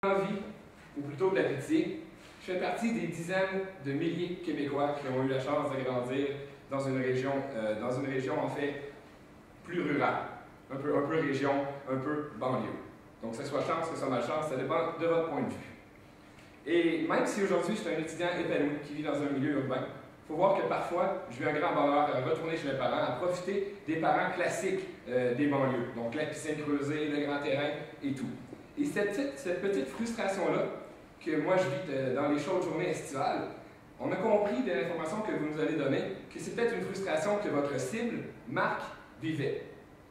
Envie, ou plutôt de la pitié, je fais partie des dizaines de milliers de Québécois qui ont eu la chance de grandir dans une région en fait plus rurale, un peu région, un peu banlieue. Donc que ce soit chance, que ce soit malchance, ça dépend de votre point de vue. Et même si aujourd'hui je suis un étudiant épanoui qui vit dans un milieu urbain, il faut voir que parfois je vis un grand bonheur à retourner chez mes parents, à profiter des parents classiques des banlieues, donc la piscine creusée, le grand terrain et tout. Et cette petite frustration-là, que moi je vis dans les chaudes journées estivales, on a compris de l'information que vous nous avez donnée que c'est peut-être une frustration que votre cible, Marc, vivait.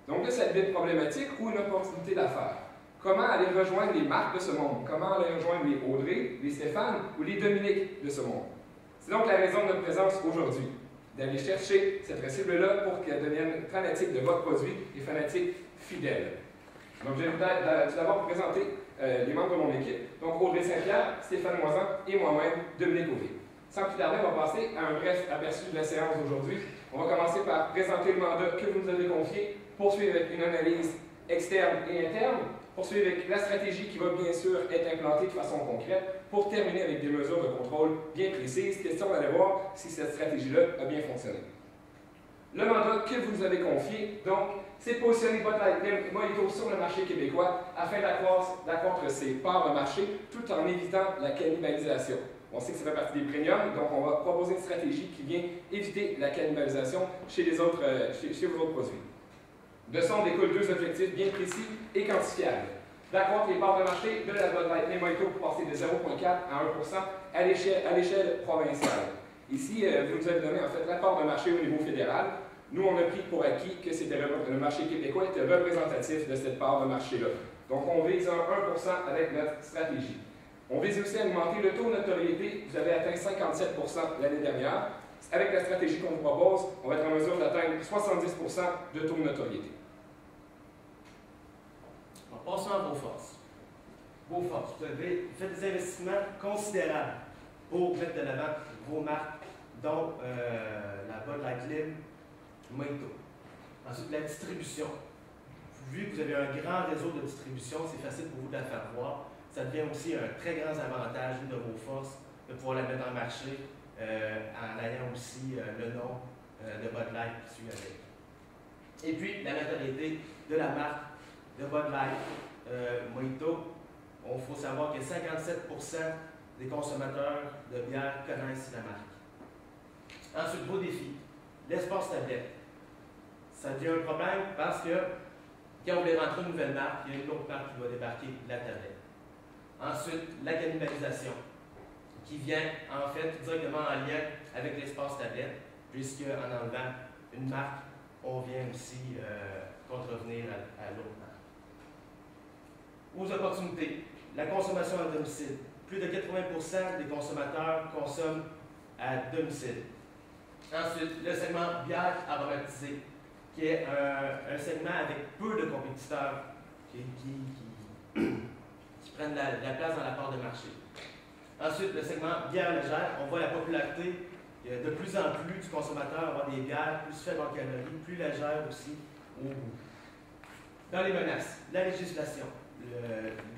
Donc là, ça devient une problématique ou une opportunité d'affaires. Comment aller rejoindre les Marc de ce monde? Comment aller rejoindre les Audrey, les Stéphane ou les Dominique de ce monde? C'est donc la raison de notre présence aujourd'hui, d'aller chercher cette cible-là pour qu'elle devienne fanatique de votre produit et fanatique fidèle. Donc, je vais tout d'abord vous présenter les membres de mon équipe. Donc, Audrey Saint-Pierre, Stéphane Moisan et moi-même, Dominique Audrey. Sans plus tarder, on va passer à un bref aperçu de la séance d'aujourd'hui. On va commencer par présenter le mandat que vous nous avez confié, poursuivre avec une analyse externe et interne, poursuivre avec la stratégie qui va bien sûr être implantée de façon concrète, pour terminer avec des mesures de contrôle bien précises. Question d'aller voir si cette stratégie-là a bien fonctionné. Le mandat que vous nous avez confié, donc, c'est de positionner Bud Light Mojito sur le marché québécois afin d'accroître ses parts de marché tout en évitant la cannibalisation. On sait que ça fait partie des premiums, donc on va proposer une stratégie qui vient éviter la cannibalisation chez vos autres produits. De ça, on découle deux objectifs bien précis et quantifiables. D'accroître les parts de marché de la Bud Light Mojito pour passer de 0,4 à 1% à l'échelle provinciale. Ici, vous nous avez donné en fait la part de marché au niveau fédéral. Nous, on a pris pour acquis que le marché québécois était représentatif de cette part de marché-là. Donc, on vise un 1% avec notre stratégie. On vise aussi à augmenter le taux de notoriété. Vous avez atteint 57% l'année dernière. Avec la stratégie qu'on vous propose, on va être en mesure d'atteindre 70% de taux de notoriété. Passons à vos forces. Vos forces. Vous avez fait des investissements considérables pour mettre de l'avant vos marques, dont la Bud Light Mojito. Ensuite, la distribution. Vu que vous avez un grand réseau de distribution, c'est facile pour vous de la faire voir. Ça devient aussi un très grand avantage, une de vos forces, de pouvoir la mettre en marché en ayant aussi le nom de Bud Light qui suit avec. Et puis, la notoriété de la marque de Bud Light Mojito. Il faut savoir que 57% des consommateurs de bière connaissent la marque. Ensuite, vos défis. L'espace tablette. Ça devient un problème parce que quand vous voulez rentrer une nouvelle marque, il y a une autre marque qui va débarquer la tablette. Ensuite, la cannibalisation, qui vient en fait directement en lien avec l'espace tablette, puisque en enlevant une marque, on vient aussi contrevenir à l'autre marque. Aux opportunités, la consommation à domicile. Plus de 80% des consommateurs consomment à domicile. Ensuite, le segment bière aromatisée, qui est un segment avec peu de compétiteurs qui prennent la place dans la part de marché. Ensuite, le segment bière légère, on voit la popularité de plus en plus du consommateur avoir des bières plus faibles en calories, plus légères aussi au goût. Dans les menaces, la législation.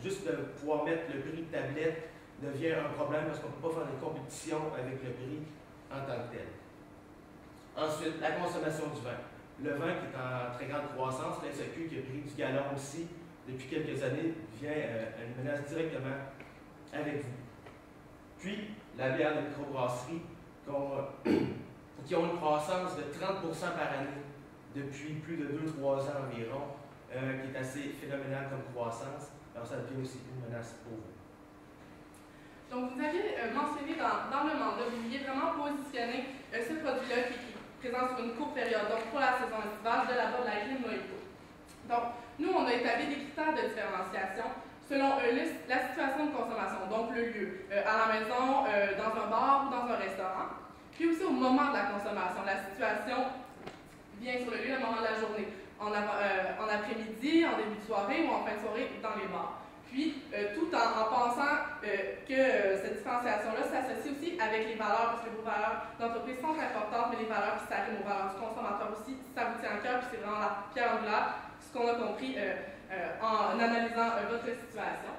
Juste de pouvoir mettre le prix de tablette devient un problème parce qu'on ne peut pas faire des compétitions avec le prix en tant que tel. Ensuite, la consommation du vin. Le vin qui est en très grande croissance, la SAQ qui a pris du galon aussi depuis quelques années, vient une menace directement avec vous. Puis, la bière de microbrasserie qui ont une croissance de 30% par année depuis plus de 2-3 ans environ, qui est assez phénoménale comme croissance. Alors, ça devient aussi une menace pour vous. Donc, vous aviez mentionné dans le mandat, vous vouliez vraiment positionner ce produit-là qui est présent sur une courte période, donc pour la saison estivale, de la Bud Light Mojito. Donc, nous, on a établi des critères de différenciation selon la situation de consommation, donc le lieu, à la maison, dans un bar ou dans un restaurant, puis aussi au moment de la consommation, la situation vient sur le lieu, le moment de la journée, en après-midi, en début de soirée ou en fin de soirée dans les bars. Puis, tout en pensant que cette différenciation-là s'associe aussi avec les valeurs, parce que vos valeurs d'entreprise sont importantes, mais les valeurs qui s'arriment aux valeurs du consommateur aussi, ça vous tient à cœur, puis c'est vraiment la pierre angulaire, ce qu'on a compris en analysant votre situation.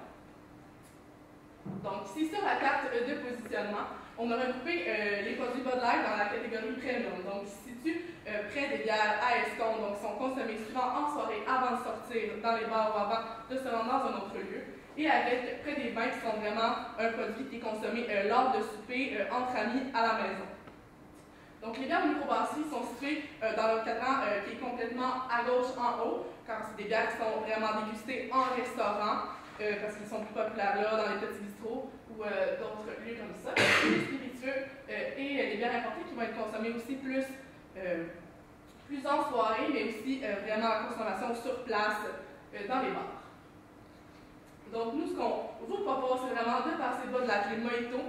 Donc, ici, sur la carte de positionnement, on a regroupé les produits Bud Light dans la catégorie premium. Donc, ils se situent près des bières à escompte, donc ils sont consommés souvent en soirée avant de sortir dans les bars ou avant de se rendre dans un autre lieu. Et avec près des vins qui sont vraiment un produit qui est consommé lors de souper entre amis à la maison. Donc, les bières microbrasseries sont situées dans le cadran qui est complètement à gauche en haut, car c'est des bières qui sont vraiment dégustées en restaurant, parce qu'ils sont plus populaires là, dans les petits bistrots ou d'autres lieux comme ça. Et les spiritueux et les bières importées qui vont être consommées aussi plus en soirée, mais aussi vraiment la consommation sur place dans les bars. Donc, nous, ce qu'on vous propose, c'est vraiment de passer de la clé mojito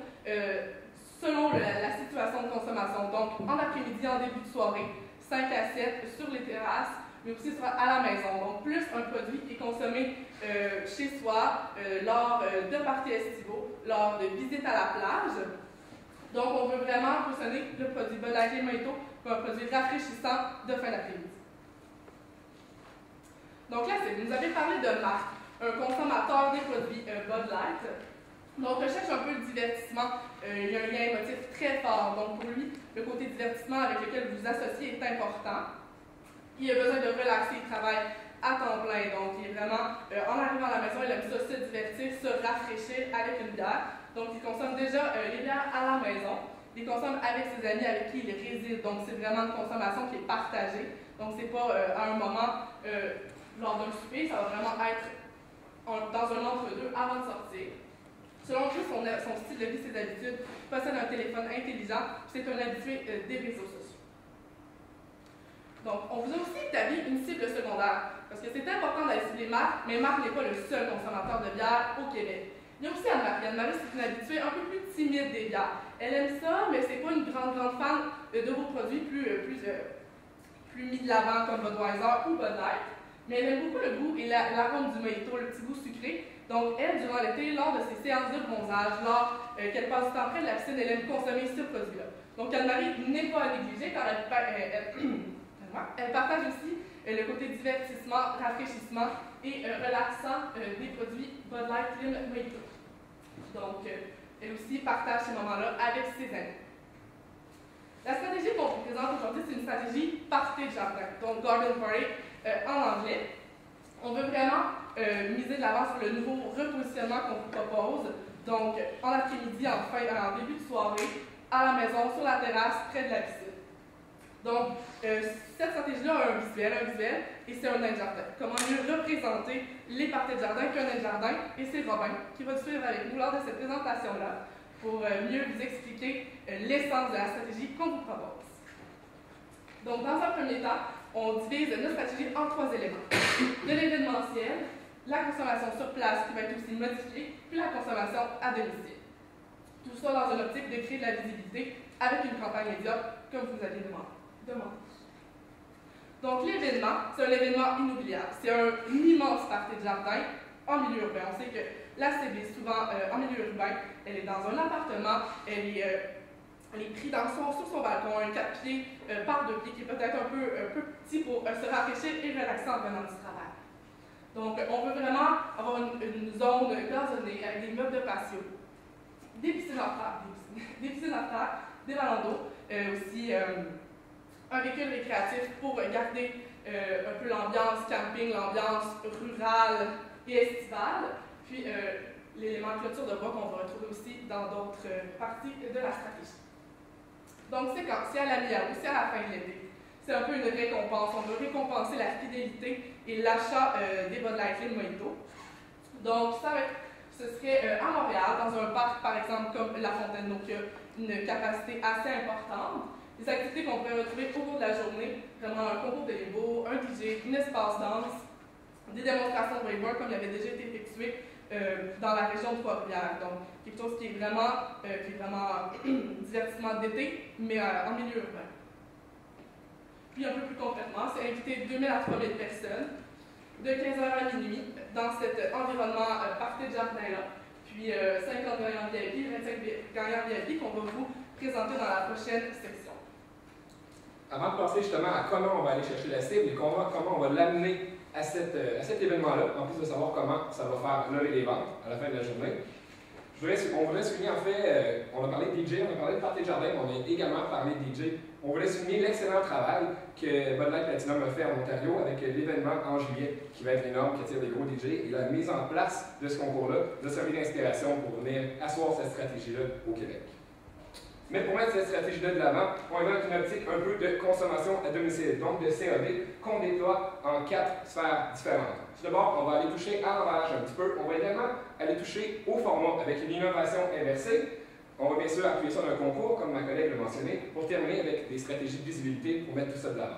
selon la situation de consommation. Donc, en après-midi, en début de soirée, 5 à 7 sur les terrasses, mais aussi à la maison. Donc, plus un produit qui est consommé chez soi, lors de parties estivaux, lors de visites à la plage. Donc, on veut vraiment positionner le produit Bud Light Mojito comme un produit rafraîchissant de fin d'après-midi. Donc là, vous avez parlé de Marc, un consommateur des produits Bud Light. Donc, recherche un peu le divertissement. Il y a un lien émotif très fort. Donc, pour lui, le côté divertissement avec lequel vous vous associez est important. Il a besoin de relaxer, il travaille à temps plein. Donc, il est vraiment, en arrivant à la maison, il aime ça se divertir, se rafraîchir avec une bière. Donc, il consomme déjà les bières à la maison. Il consomme avec ses amis avec qui il réside. Donc, c'est vraiment une consommation qui est partagée. Donc, c'est pas à un moment, lors d'un souper, ça va vraiment être dans un entre-deux avant de sortir. Selon lui, son style de vie, ses habitudes, il possède un téléphone intelligent, c'est un habitué des réseaux sociaux. Donc, on vous a aussi établi une cible secondaire, parce que c'est important d'aller cibler Marc, mais Marc n'est pas le seul consommateur de bière au Québec. Il y a aussi Anne-Marie. Anne-Marie, c'est une habituée un peu plus timide des bières. Elle aime ça, mais c'est pas une grande fan de vos produits plus mis de l'avant comme Budweiser ou Bud Light. Mais elle aime beaucoup le goût et l'arôme du mojito, le petit goût sucré. Donc, elle, durant l'été, lors de ses séances de bronzage, lors qu'elle passe du temps près de la piscine, elle aime consommer ce produit-là. Donc, Anne-Marie n'est pas à négliger car elle partage aussi le côté divertissement, rafraîchissement et relaxant des produits Bud Light Slim Mojito. Donc, elle aussi partage ces moments-là avec ses amis. La stratégie qu'on vous présente aujourd'hui, c'est une stratégie party de jardin, donc Garden Party en anglais. On veut vraiment miser de l'avant sur le nouveau repositionnement qu'on vous propose, donc en après-midi, en début de soirée, à la maison, sur la terrasse, près de la piscine. Donc, cette stratégie-là a un visuel, et c'est un nain de jardin. Comment mieux représenter les parties de jardin qu'un nain de jardin, et c'est Robin qui va suivre avec nous lors de cette présentation-là pour mieux vous expliquer l'essence de la stratégie qu'on vous propose. Donc, dans un premier temps, on divise notre stratégie en 3 éléments. De l'événementiel, la consommation sur place qui va être aussi modifiée, puis la consommation à domicile. Tout ça dans une optique de créer de la visibilité avec une campagne médiocre, comme vous avez demandé. Donc, l'événement, c'est un événement inoubliable. C'est un immense party de jardin en milieu urbain. On sait que la cible est souvent en milieu urbain. Elle est dans un appartement, elle est prise sur son balcon, un 4 pieds par 2 pieds qui est peut-être un peu petit pour se rafraîchir et relaxer en venant du travail. Donc, on veut vraiment avoir une zone gazonnée avec des meubles de patio, des piscines en terre, des ballons d'eau, aussi un véhicule récréatif pour garder un peu l'ambiance camping, l'ambiance rurale et estivale, puis l'élément de clôture de bois qu'on va retrouver aussi dans d'autres parties de la stratégie. Donc, c'est à la mi-août, c'est à la fin de l'été. C'est un peu une récompense. On veut récompenser la fidélité et l'achat des Bud Light Slim Mojito. Donc, ce serait à Montréal, dans un parc, par exemple, comme La Fontaine, donc une capacité assez importante. Des activités qu'on pourrait retrouver au cours de la journée, vraiment un concours de Lego, un DJ, une espace danse, des démonstrations de breakwork comme il avait déjà été effectué dans la région de Trois-Rivières. Donc, quelque chose qui est vraiment divertissement d'été, mais en milieu urbain. Puis, un peu plus concrètement, c'est inviter 2000 à 3000 personnes de 15h à minuit dans cet environnement party de jardin-là. Puis, 50 gagnants VIP, 25 gagnants VIP qu'on va vous présenter dans la prochaine section. Avant de passer justement à comment on va aller chercher la cible et comment on va l'amener à cet événement-là, en plus de savoir comment ça va faire lever les ventes à la fin de la journée, On voudrait souligner en fait, on a parlé de DJ, on a parlé de party de jardin, mais on a également parlé de DJ. On voulait souligner l'excellent travail que Bud Light Platinum a fait en Ontario avec l'événement en juillet qui va être énorme, qui attire des gros DJ, et la mise en place de ce concours-là nous a servi d'inspiration pour venir asseoir cette stratégie-là au Québec. Mais pour mettre cette stratégie-là de l'avant, on va mettre une optique un peu de consommation à domicile, donc de CAD, qu'on déploie en 4 sphères différentes. Tout d'abord, on va aller toucher à l'emballage un petit peu. On va également aller toucher au format avec une innovation inversée. On va bien sûr appuyer ça dans un concours, comme ma collègue l'a mentionné, pour terminer avec des stratégies de visibilité pour mettre tout ça de l'avant.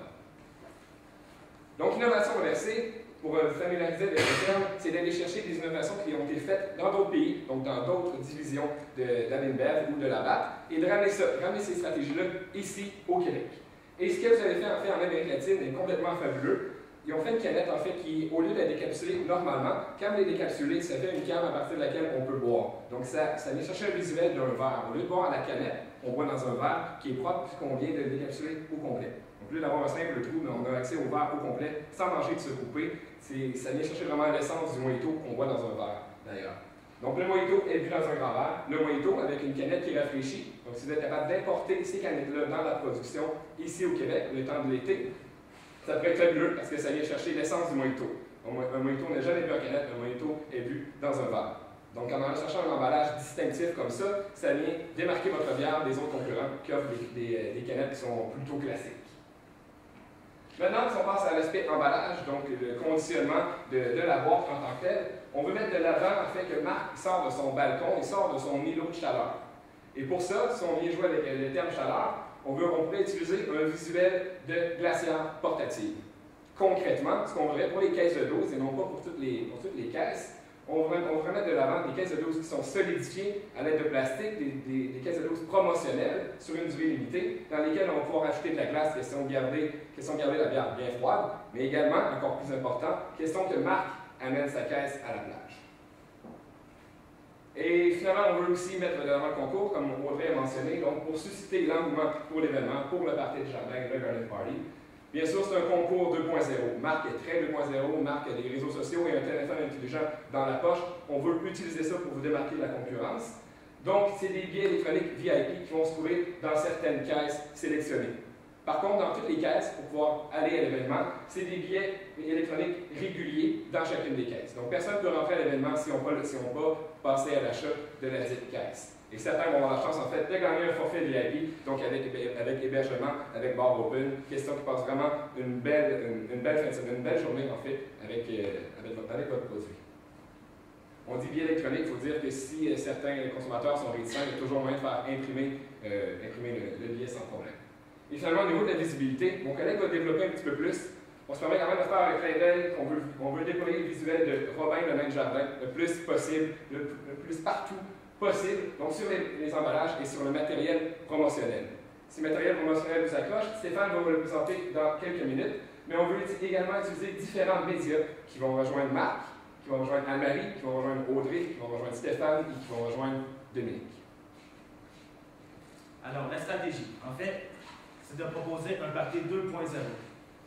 Donc, innovation inversée, pour familiariser avec le terme, c'est d'aller chercher des innovations qui ont été faites dans d'autres pays, donc dans d'autres divisions de la Minbev ou de la BAT, et de ramener ces stratégies-là ici au Québec. Et ce que vous avez fait en Amérique latine est complètement fabuleux. Ils ont fait une canette en fait qui, au lieu d'être décapsulée normalement, quand elle est décapsulée, ça fait une canne à partir de laquelle on peut boire. Donc ça vient chercher un visuel d'un verre. Au lieu de boire à la canette, on boit dans un verre qui est propre puisqu'on vient de le décapsuler au complet. Donc au lieu d'avoir un simple trou, mais on a accès au verre au complet sans manger de se couper. Ça vient chercher vraiment l'essence du mojito qu'on boit dans un verre d'ailleurs. Donc le mojito est bu dans un grand verre. Le mojito avec une canette qui rafraîchit. Donc si vous êtes capable d'importer ces canettes-là dans la production ici au Québec, le temps de l'été, ça pourrait être fabuleux parce que ça vient chercher l'essence du mojito. Un mojito n'est jamais bu en canette, un mojito est bu dans un verre. Donc en allant chercher un emballage distinctif comme ça vient démarquer votre bière des autres concurrents qui offrent des canettes qui sont plutôt classiques. Maintenant, si on passe à l'aspect emballage, donc le conditionnement de la boîte en tant que telle, on veut mettre de l'avant en fait que Marc sort de son balcon, il sort de son îlot de chaleur. Et pour ça, si on vient jouer avec le terme chaleur, on pourrait utiliser un visuel de glacière portative. Concrètement, ce qu'on voudrait pour les caisses de dose, et non pas pour toutes les caisses, on voudrait mettre de l'avant des caisses de dose qui sont solidifiées à l'aide de plastique, des caisses de dose promotionnelles sur une durée limitée, dans lesquelles on va pouvoir ajouter de la glace, question de garder la bière bien froide, mais également, encore plus important, question que Marc amène sa caisse à la plage. Et finalement, on veut aussi mettre de l'avant le concours, comme Audrey a mentionné, donc pour susciter l'engouement pour l'événement, pour le party de jardin, le Garden Party. Bien sûr, c'est un concours 2.0. Marc est très 2.0, Marc a des réseaux sociaux et un téléphone intelligent dans la poche. On veut utiliser ça pour vous démarquer de la concurrence. Donc, c'est des billets électroniques VIP qui vont se trouver dans certaines caisses sélectionnées. Par contre, dans toutes les caisses, pour pouvoir aller à l'événement, c'est des billets électroniques réguliers dans chacune des caisses. Donc, personne ne peut rentrer à l'événement si on n'a pas passé à l'achat de la dite caisse. Et certains vont avoir la chance, en fait, de gagner un forfait VIP, donc avec hébergement, avec bar open, question qui passe vraiment une belle fin de semaine, une belle journée, en fait, avec votre produit. On dit billet électronique, il faut dire que si certains consommateurs sont réticents, il y a toujours moyen de faire imprimer le billet sans problème. Et finalement, au niveau de la visibilité, mon collègue va développer un petit peu plus. On se permet quand même de faire un clin d'œil qu'on veut déployer le visuel de Robin le nain de jardin le plus possible, le plus partout possible, donc sur les emballages et sur le matériel promotionnel. Si le matériel promotionnel vous accroche, Stéphane va vous le présenter dans quelques minutes, mais on veut également utiliser différents médias qui vont rejoindre Marc, qui vont rejoindre Anne-Marie, qui vont rejoindre Audrey, qui vont rejoindre Stéphane et qui vont rejoindre Dominique. Alors, la stratégie, en fait, c'est de proposer un party 2.0.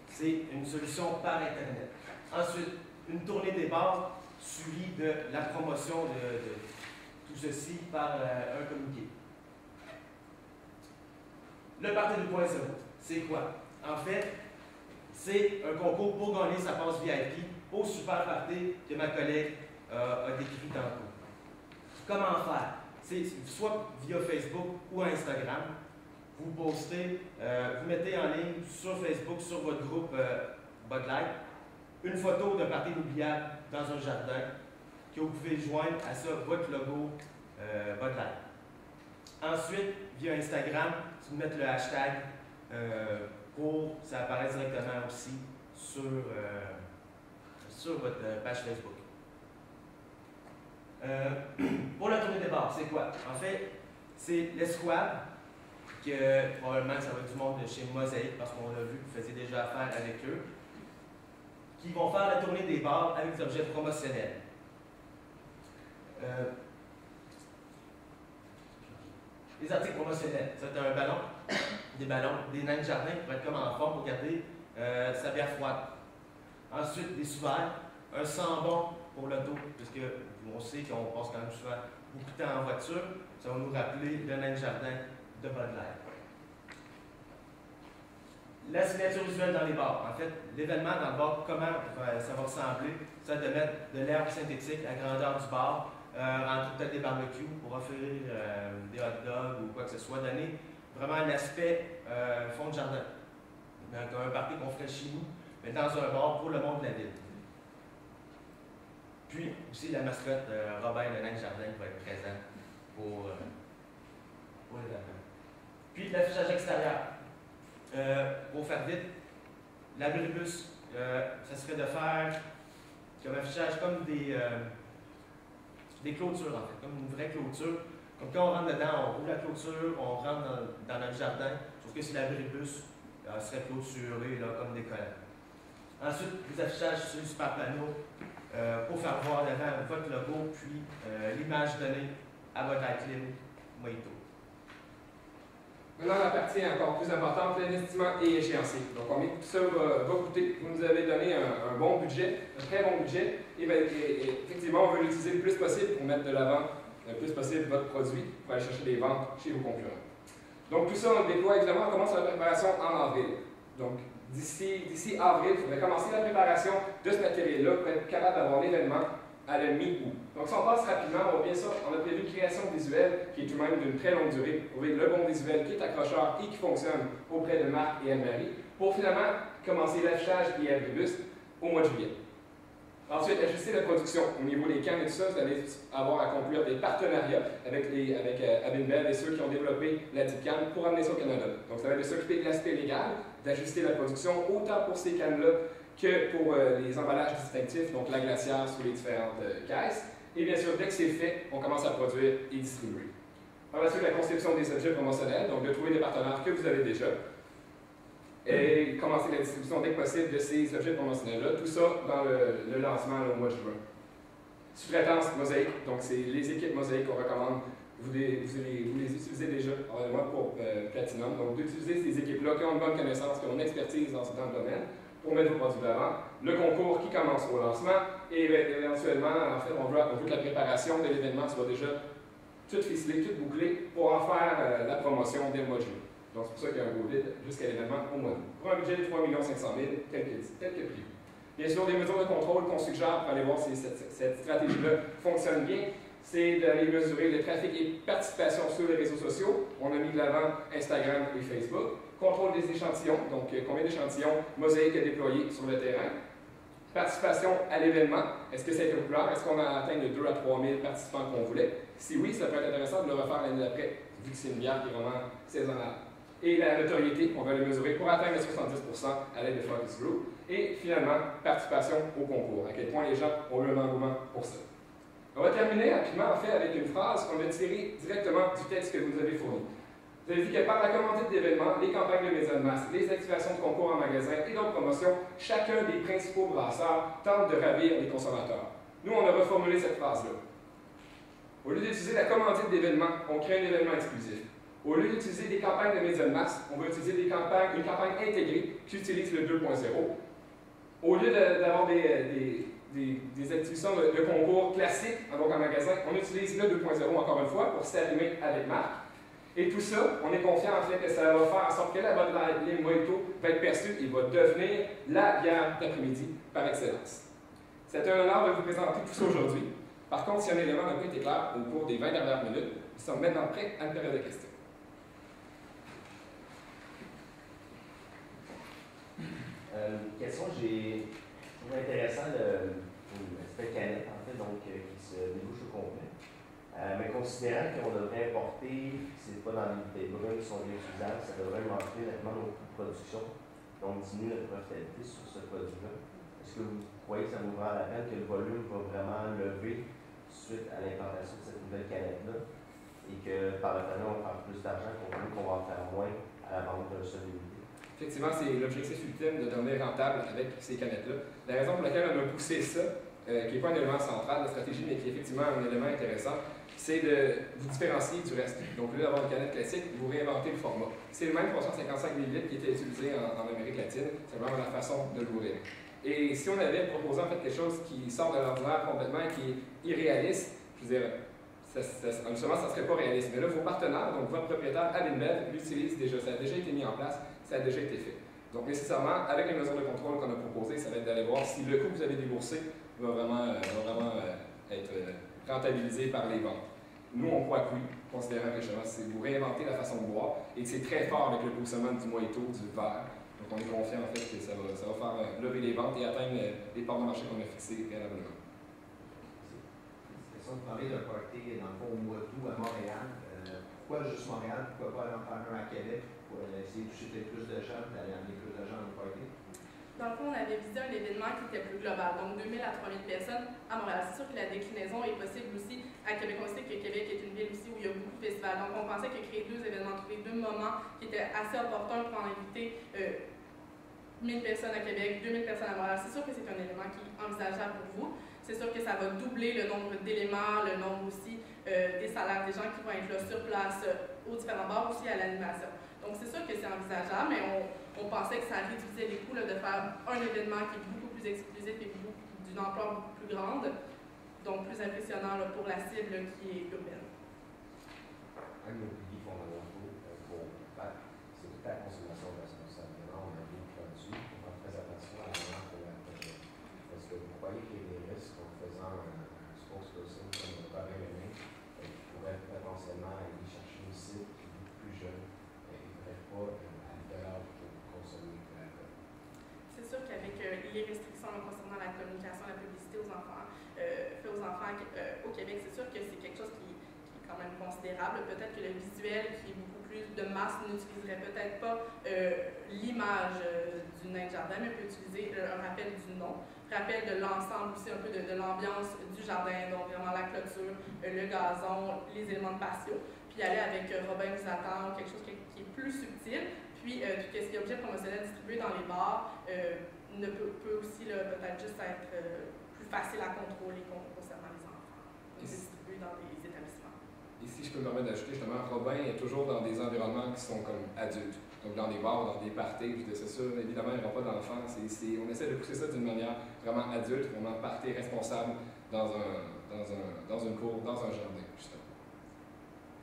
C'est une solution par Internet. Ensuite, une tournée des bars suivie de la promotion de tout ceci par un communiqué. Le party 2.0, c'est quoi? En fait, c'est un concours pour gagner sa passe VIP au super party que ma collègue a décrit tantôt. Comment faire? C'est soit via Facebook ou Instagram. Vous postez, vous mettez en ligne sur Facebook, sur votre groupe Bud Light, une photo d'un party inoubliable dans un jardin que vous pouvez joindre à ça votre logo Bud Light. Ensuite, via Instagram, vous mettez le hashtag pour que ça apparaisse directement aussi sur votre page Facebook. Pour la tournée des bars, c'est quoi? En fait, c'est l'escouade, que probablement ça va être du monde de chez Mosaïque, parce qu'on l'a vu, vous faisiez déjà affaire avec eux, qui vont faire la tournée des bars avec des objets promotionnels. Les articles promotionnels, c'est un ballon, des nains de jardin pour être comme en forme pour garder sa bière froide. Ensuite, des sous-verres, un sambon pour l'auto, puisque on sait qu'on passe quand même souvent beaucoup de temps en voiture, ça va nous rappeler le nain de jardin de Bud Light. La signature visuelle dans les bars. En fait, l'événement dans le bar, comment ça va ressembler? Ça va de mettre de l'herbe synthétique à grandeur du bar, rentrer peut-être des barbecues pour offrir des hot dogs ou quoi que ce soit, donner vraiment l'aspect fond de jardin. Donc, un party qu'on ferait chez nous, mais dans un bar pour le monde de la ville. Puis aussi la mascotte Robin le nain de jardin qui va être présent pour l'événement. Puis l'affichage extérieur. Pour faire vite, l'abribus, ça serait de faire comme affichage comme des clôtures en fait, comme une vraie clôture. Comme quand on rentre dedans, on ouvre la clôture, on rentre dans notre jardin, sauf que si l'abribus serait clôturé là, comme des collants. Ensuite, les affichages sur le super panneau pour faire voir devant votre logo, puis l'image donnée à votre clim Mojito. Maintenant, la partie encore plus importante, l'investissement et échéancier. Donc, combien tout ça va coûter? Vous nous avez donné un bon budget, un très bon budget, et effectivement, on veut l'utiliser le plus possible pour mettre de l'avant le plus possible votre produit pour aller chercher des ventes chez vos concurrents. Donc, tout ça, on le déploie évidemment, on commence la préparation en avril. Donc, d'ici avril, il faudrait commencer la préparation de ce matériel-là pour être capable d'avoir l'événement à la mi-août. Donc, si on passe rapidement, on a prévu une création visuelle qui est tout de même d'une très longue durée, trouver le bon visuel qui est accrocheur et qui fonctionne auprès de Marc et Anne-Marie, pour finalement commencer l'affichage et l'abribus au mois de juillet. Ensuite, ajuster la production. Au niveau des cannes et tout ça, vous allez avoir à conclure des partenariats avec Abinbel et ceux qui ont développé la dite canne pour amener ça au Canada. Donc, ça va être de s'occuper de l'aspect légal, d'ajuster la production, autant pour ces cannes-là que pour les emballages distinctifs, donc la glacière sous les différentes caisses. Et bien sûr, dès que c'est fait, on commence à produire et distribuer. Par la suite, la conception des objets promotionnels, donc de trouver des partenaires que vous avez déjà, et commencer la distribution dès que possible de ces objets promotionnels-là, tout ça dans le lancement au mois de juin. Sous-traitance Mosaïque, donc c'est les équipes Mosaïque qu'on recommande, vous les utilisez déjà pour Platinum, donc d'utiliser ces équipes-là qui ont une bonne connaissance, qui ont une expertise dans le domaine, pour mettre vos produits de l'avant. Le concours qui commence au lancement, et éventuellement, en fait, on veut que la préparation de l'événement soit déjà toute ficelée, toute bouclée, pour en faire la promotion dès le mois de juin. Donc, c'est pour ça qu'il y a un gros vide jusqu'à l'événement au mois d'août. Pour un budget de 3 500 000 tel que prévu. Bien sûr, des mesures de contrôle qu'on suggère pour aller voir si cette stratégie-là fonctionne bien, c'est d'aller mesurer le trafic et participation sur les réseaux sociaux. On a mis de l'avant Instagram et Facebook. Contrôle des échantillons, donc combien d'échantillons Mosaïque a déployés sur le terrain. Participation à l'événement. Est-ce que ça a été populaire? Est-ce qu'on a atteint les 2 à 3 000 participants qu'on voulait? Si oui, ça peut être intéressant de le refaire l'année d'après, vu que c'est une bière qui est vraiment saisonnable. Et la notoriété, on va le mesurer pour atteindre les 70% à l'aide de Focus Group. Et finalement, participation au concours. À quel point les gens ont eu un engouement pour ça. On va terminer rapidement, en fait, avec une phrase qu'on a tirée directement du texte que vous avez fourni. Vous avez dit que par la commandite d'événements, les campagnes de maison de masse, les activations de concours en magasin et d'autres promotions, chacun des principaux brasseurs tente de ravir les consommateurs. Nous, on a reformulé cette phrase-là. Au lieu d'utiliser la commandite d'événements, on crée un événement exclusif. Au lieu d'utiliser des campagnes de maison de masse, on va utiliser une campagne intégrée qui utilise le 2.0. Au lieu d'avoir des activations de concours classiques, donc en magasin, on utilise le 2.0 encore une fois pour s'allumer avec Marc. Et tout ça, on est confiant en fait que ça va faire en sorte que la Bud Light Mojito va être perçue et va devenir la bière d'après-midi par excellence. C'est un honneur de vous présenter tout ça aujourd'hui. Par contre, si un élément n'a pas été clair au cours des 20 dernières minutes, nous sommes maintenant prêts à une période de questions. Question, j'ai trouvé intéressant l'aspect canette, en fait, donc qui se débouche au complet. Mais considérant qu'on devrait importer, c'est pas dans les bouteilles brunes qui sont bien utilisables, ça devrait augmenter nettement nos coûts de production, donc diminuer notre profitabilité sur ce produit-là. Est-ce que vous croyez que ça vous vaut la peine, que le volume va vraiment lever suite à l'implantation de cette nouvelle canette-là et que par le fait, on va faire plus d'argent qu'on va en faire moins à la vente d'un seul unité? Effectivement, c'est l'objectif ultime de devenir rentable avec ces canettes-là. La raison pour laquelle on a poussé ça, qui n'est pas un élément central de la stratégie, mais qui est effectivement un élément intéressant, c'est de vous différencier du reste. Donc, au lieu d'avoir une canette classique, vous réinventez le format. C'est le même 355 ml qui était utilisé en Amérique latine, c'est vraiment la façon de l'ouvrir. Et si on avait proposé en fait quelque chose qui sort de l'ordinaire complètement et qui est irréaliste, je veux dire, justement, ça ne serait pas réaliste. Mais là, vos partenaires, donc votre propriétaire, Avinbev, l'utilise déjà. Ça a déjà été mis en place, ça a déjà été fait. Donc, nécessairement, avec les mesures de contrôle qu'on a proposées, ça va être d'aller voir si le coût que vous avez déboursé va vraiment être rentabilisé par les ventes. Nous, on croit que oui, considérant que justement, c'est vous réinventer la façon de boire et que c'est très fort avec le positionnement du mojito, du verre. Donc, on est confiant en fait que ça va faire lever les ventes et atteindre les parts de marché qu'on a fixées préalablement. C'est question de parler d'un party, dans le fond, au mois d'août à Montréal. Pourquoi juste Montréal? Pourquoi pas aller en faire un à Québec pour essayer de toucher peut-être plus de gens, d'aller amener plus de gens dans le party? Dans le fond, on avait visé un événement qui était plus global, donc 2000 à 3000 personnes à Montréal. C'est sûr que la déclinaison est possible aussi à Québec. On sait que Québec est une ville aussi où il y a beaucoup de festivals. Donc, on pensait que créer 2 événements, trouver 2 moments qui étaient assez opportuns pour en inviter 1000 personnes à Québec, 2000 personnes à Montréal. C'est sûr que c'est un élément qui est envisageable pour vous. C'est sûr que ça va doubler le nombre d'éléments, le nombre aussi des salaires des gens qui vont être là sur place aux différents bars, aussi à l'animation. Donc, c'est sûr que c'est envisageable, mais on pensait que ça réduisait les coûts là, de faire un événement qui est beaucoup plus exclusif et d'une ampleur beaucoup plus grande, donc plus impressionnant là, pour la cible qui est urbaine. Un de nos piliers fondamentaux pour BAC, c'est toute la consommation responsable. Maintenant, on a des produits, on va faire très attention à la marque de la prochaine. Est-ce que vous croyez qu'il y a des risques en faisant un spokesperson comme le Robin Lemay qui pourrait potentiellement aller chercher une cible qui est beaucoup plus jeune et qui ne pourrait pas à l'âge pour consommer de l'alcool? C'est sûr qu'avec les restrictions concernant la communication, la publicité aux enfants, fait aux enfants au Québec, c'est sûr que c'est quelque chose qui est quand même considérable. Peut-être que le visuel, qui est beaucoup plus de masse, n'utiliserait peut-être pas l'image du nain de jardin, mais peut utiliser un rappel du nom, rappel de l'ensemble aussi un peu de l'ambiance du jardin, donc vraiment la clôture, le gazon, les éléments de patio, puis aller avec Robin vous attend, quelque chose qui est plus subtil. Puis, tout ce qui est objet promotionnel distribué dans les bars peut aussi peut-être juste être plus facile à contrôler concernant les enfants, distribués dans les établissements. Et si je peux me permettre d'ajouter, justement, Robin est toujours dans des environnements qui sont comme adultes. Donc, dans des bars, dans des parties, c'est sûr, évidemment, il n'y aura pas d'enfants. On essaie de pousser ça d'une manière vraiment adulte, vraiment party responsable dans une cour, dans un jardin, justement.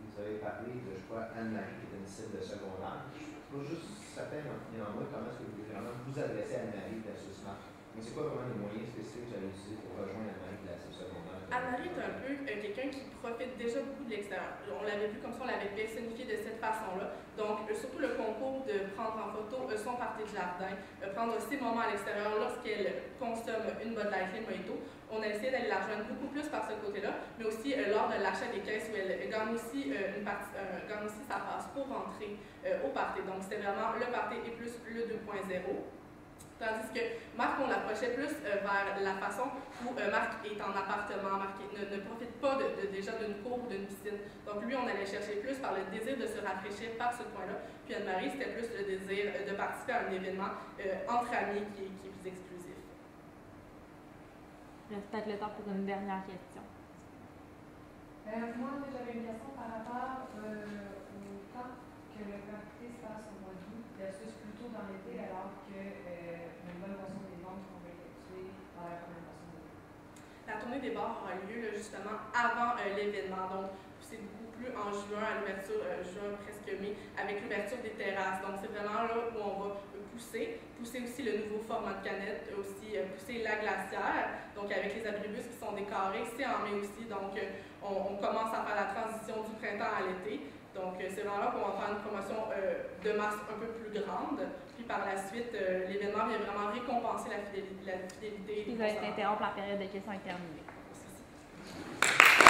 Vous avez parlé de, je crois, Anne-Marie, qui est une cible de secondaire. Je peux juste savoir néanmoins comment est-ce que vous voulez vraiment vous adresser à Anne-Marie de la SUSMAP. Mais c'est quoi vraiment les moyens spécifiques que vous allez utiliser pour rejoindre Anne-Marie de la cible secondaire? Anne-Marie est un peu quelqu'un qui profite déjà beaucoup de l'extérieur. On l'avait vu comme ça, on l'avait personnifié de cette façon-là. Donc, surtout le concours de prendre en photo son party de jardin, prendre ses moments à l'extérieur lorsqu'elle consomme une Bud Light Mojito. On a essayé d'aller la rejoindre beaucoup plus par ce côté-là, mais aussi lors de l'achat des caisses où elle gagne aussi gagne aussi sa passe pour rentrer au party. Donc, c'était vraiment le party et plus le 2.0. Tandis que Marc, on l'approchait plus vers la façon où Marc est en appartement, Marc ne profite pas déjà d'une cour ou d'une piscine. Donc lui, on allait chercher plus par le désir de se rafraîchir par ce point-là. Puis Anne-Marie, c'était plus le désir de participer à un événement entre amis qui est plus exclusif. Il reste peut-être le temps pour une dernière question. Moi, j'avais une question par rapport au temps que le party se passe au mois d'août versus plutôt dans l'été, alors que une bonne portion des ventes vont être effectuées dans la première portion de l'été. La tournée des bars aura lieu justement avant l'événement. Donc, c'est beaucoup plus en juin, à l'ouverture, juin presque mai, avec l'ouverture des terrasses. Donc, c'est vraiment là où on va pousser aussi le nouveau format de canette, aussi pousser la glacière, donc avec les abribus qui sont décorés, c'est en mai aussi, donc on commence à faire la transition du printemps à l'été, donc c'est vraiment là qu'on va faire une promotion de masse un peu plus grande, puis par la suite, l'événement vient vraiment récompenser la fidélité. Vous allez interrompre la période de questions est terminée. Merci.